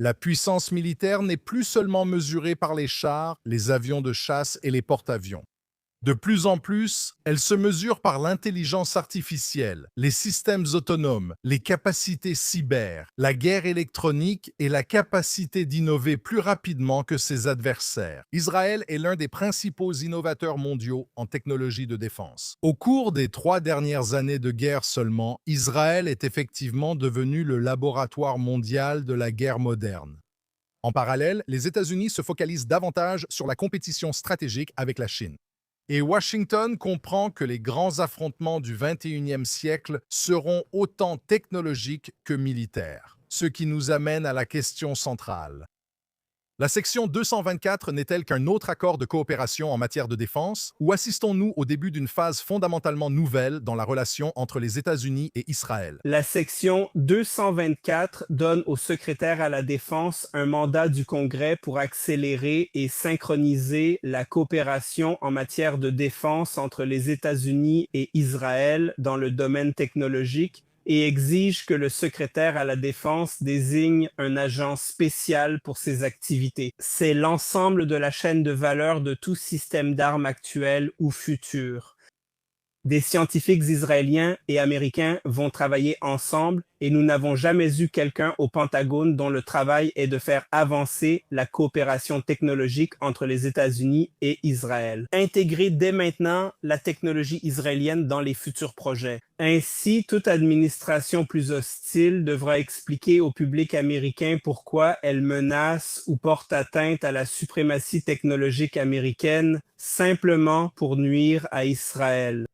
La puissance militaire n'est plus seulement mesurée par les chars, les avions de chasse et les porte-avions. De plus en plus, elle se mesure par l'intelligence artificielle, les systèmes autonomes, les capacités cyber, la guerre électronique et la capacité d'innover plus rapidement que ses adversaires. Israël est l'un des principaux innovateurs mondiaux en technologie de défense. Au cours des 3 dernières années de guerre seulement, Israël est effectivement devenu le laboratoire mondial de la guerre moderne. En parallèle, les États-Unis se focalisent davantage sur la compétition stratégique avec la Chine. Et Washington comprend que les grands affrontements du 21e siècle seront autant technologiques que militaires. Ce qui nous amène à la question centrale. La section 224 n'est-elle qu'un autre accord de coopération en matière de défense, ou assistons-nous au début d'une phase fondamentalement nouvelle dans la relation entre les États-Unis et Israël? La section 224 donne au secrétaire à la Défense un mandat du Congrès pour accélérer et synchroniser la coopération en matière de défense entre les États-Unis et Israël dans le domaine technologique et exige que le secrétaire à la Défense désigne un agent spécial pour ces activités. C'est l'ensemble de la chaîne de valeur de tout système d'armes actuel ou futur. Des scientifiques israéliens et américains vont travailler ensemble et nous n'avons jamais eu quelqu'un au Pentagone dont le travail est de faire avancer la coopération technologique entre les États-Unis et Israël. Intégrer dès maintenant la technologie israélienne dans les futurs projets. Ainsi, toute administration plus hostile devra expliquer au public américain pourquoi elle menace ou porte atteinte à la suprématie technologique américaine simplement pour nuire à Israël.